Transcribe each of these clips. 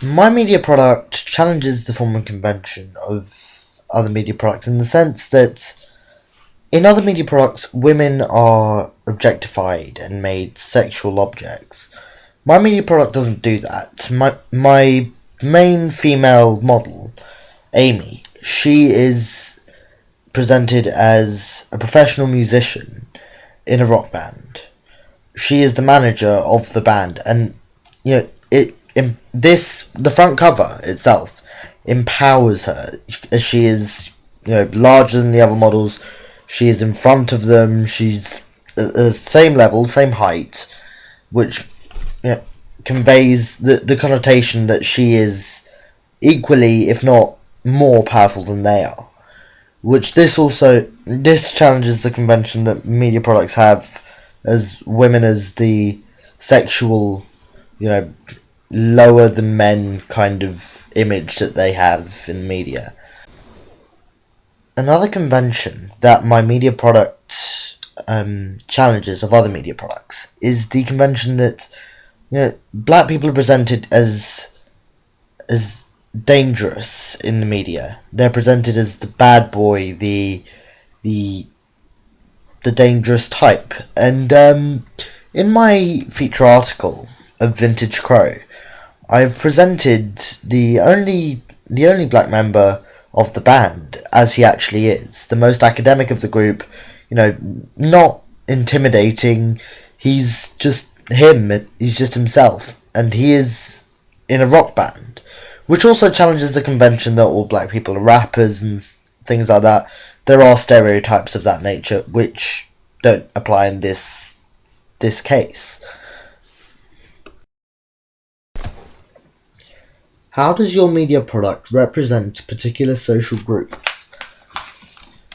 My media product challenges the form and convention of other media products in the sense that in other media products, women are objectified and made sexual objects. My media product doesn't do that. My main female model, Amy, she is presented as a professional musician in a rock band. She is the manager of the band, and the front cover itself empowers her, as she is larger than the other models. She is in front of them. She's at the same level, same height, which conveys the connotation that she is equally, if not more, powerful than they are. Which this challenges the convention that media products have as women as the sexual, lower than men kind of image that they have in the media. Another convention that my media product challenges of other media products is the convention that black people are presented as dangerous in the media. They're presented as the bad boy, the dangerous type. And in my feature article of Vintage Crow, I've presented the only black member of the band as he actually is, the most academic of the group. Not intimidating. He's just him. He's just himself, and he is in a rock band. Which also challenges the convention that all black people are rappers and things like that. There are stereotypes of that nature which don't apply in this case. How does your media product represent particular social groups?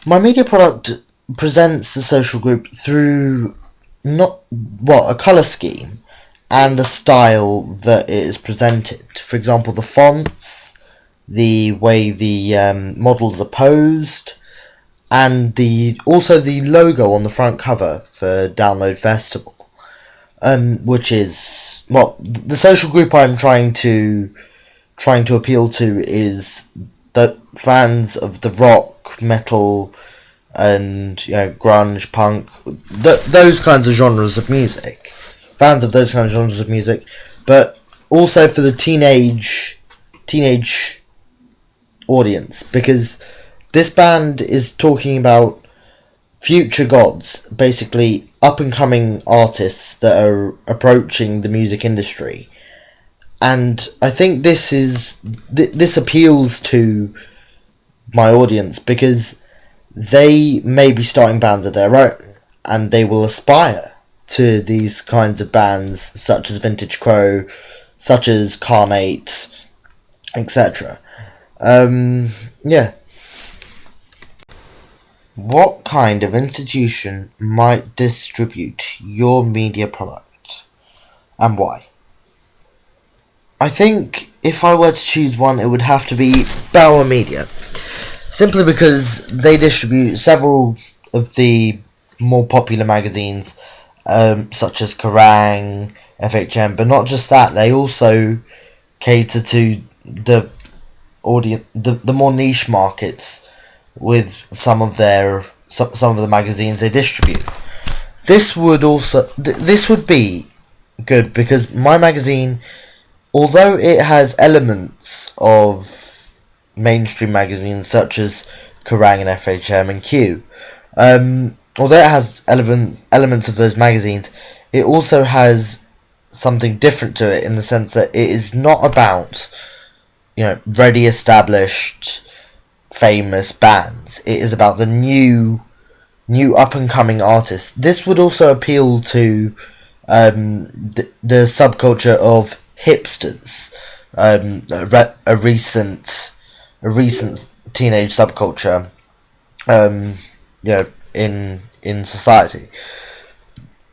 My media product presents the social group through a colour scheme and the style that it is presented. For example, the fonts, the way the models are posed, and also the logo on the front cover for Download Festival, which is the social group I'm trying to appeal to is the fans of the rock, metal, and grunge, punk, those kinds of genres of music. Fans of those kinds of genres of music, but also for the teenage audience, because this band is talking about future gods, basically up and coming artists that are approaching the music industry. And I think this appeals to my audience because they may be starting bands of their own, and they will aspire to these kinds of bands, such as Vintage Crow, such as Carnate, etc. What kind of institution might distribute your media product, and why? I think if I were to choose one, it would have to be Bauer Media, simply because they distribute several of the more popular magazines, such as Kerrang, FHM, but not just that, they also cater to the audience, the more niche markets with some of the magazines they distribute. This would be good because my magazine, although it has elements of mainstream magazines such as Kerrang and FHM and Q, although it has elements of those magazines, it also has something different to it in the sense that it is not about ready established famous bands. It is about the new up and coming artists. This would also appeal to the subculture of hipsters, a recent teenage subculture in society.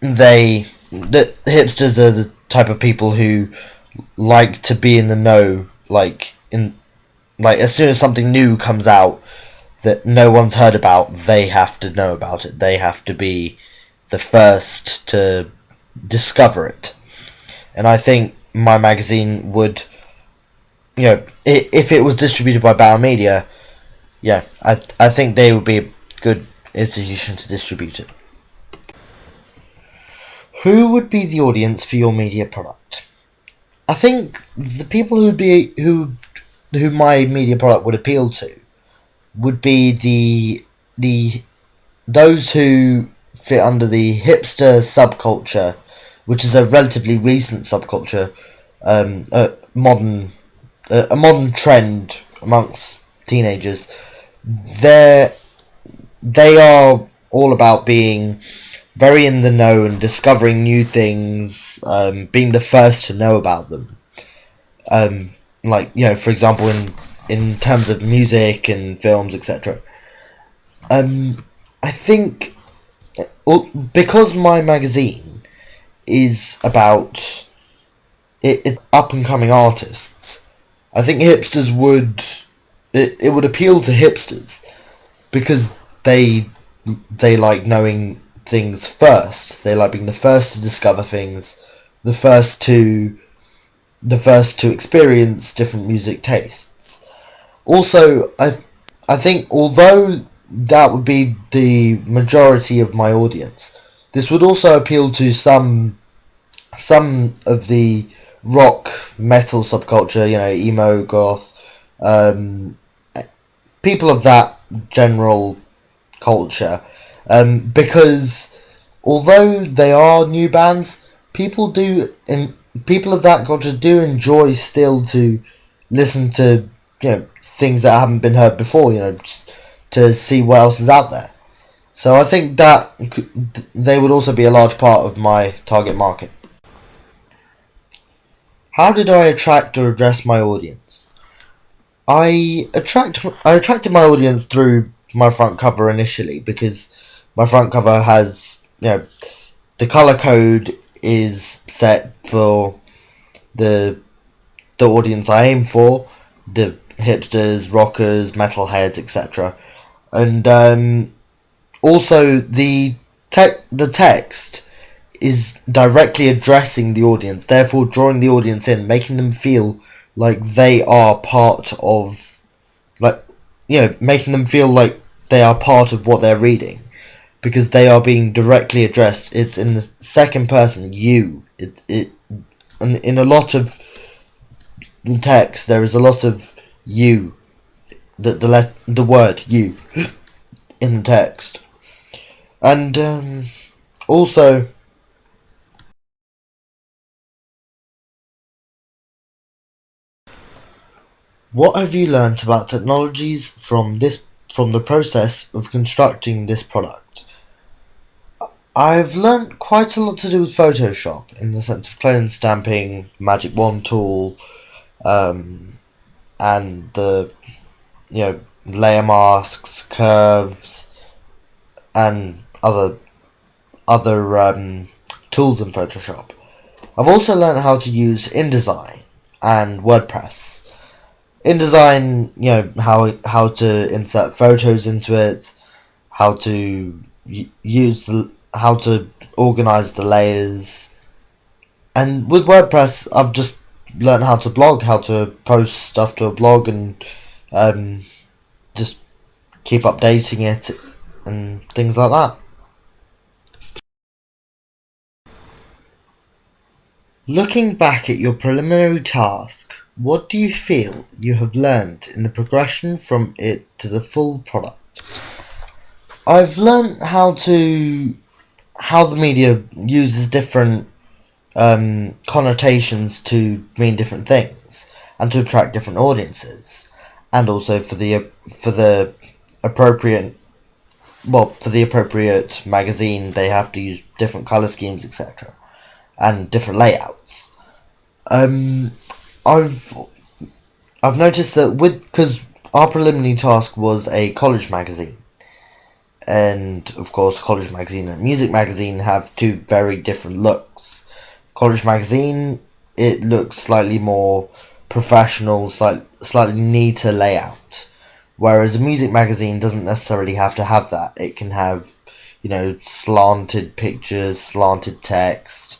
The hipsters are the type of people who like to be in the know, as soon as something new comes out that no one's heard about, they have to know about it. They have to be the first to discover it. And I think my magazine would if it was distributed by Bauer Media, I think they would be a good institution to distribute it. Who would be the audience for your media product? I think the people who my media product would appeal to would be those who fit under the hipster subculture, which is a relatively recent subculture, a modern trend amongst teenagers. They are all about being very in the know and discovering new things, being the first to know about them. For example, in terms of music and films, etc. I think because my magazine is about up and coming artists, I think hipsters it would appeal to hipsters because they like knowing things first. They like being the first to discover things, the first to experience different music tastes. Also, I think although that would be the majority of my audience, this would also appeal to some of the rock metal subculture, emo, goth, people of that general culture, because although they are new bands, people of that culture do enjoy still to listen to things that haven't been heard before, just to see what else is out there. So I think that they would also be a large part of my target market. How did I attract or address my audience? I attracted my audience through my front cover initially, because my front cover has, the color code is set for the audience I aim for, the hipsters, rockers, metalheads, etc. And also the text is directly addressing the audience, therefore drawing the audience in, making them feel like they are part of, making them feel like they are part of what they're reading, because they are being directly addressed. It's in the second person, you. And in a lot of text, there is a lot of you, the word you in the text, and also. What have you learnt about technologies from the process of constructing this product? I've learnt quite a lot to do with Photoshop, in the sense of clone stamping, Magic Wand tool, and the layer masks, curves, and other tools in Photoshop. I've also learnt how to use InDesign and WordPress. InDesign, how to insert photos into it, how to how to organize the layers, and with WordPress, I've just learned how to blog, how to post stuff to a blog, and just keep updating it and things like that. Looking back at your preliminary task, what do you feel you have learned in the progression from it to the full product? I've learned how the media uses different connotations to mean different things and to attract different audiences, and also for the appropriate magazine they have to use different color schemes, etc., and different layouts. I've noticed that because our preliminary task was a college magazine, and of course college magazine and music magazine have two very different looks. College magazine, it looks slightly more professional, slightly neater layout, whereas a music magazine doesn't necessarily have to have that. It can have slanted pictures, slanted text.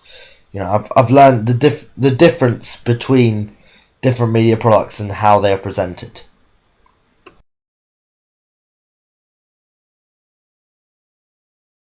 I've learned the difference between different media products and how they are presented.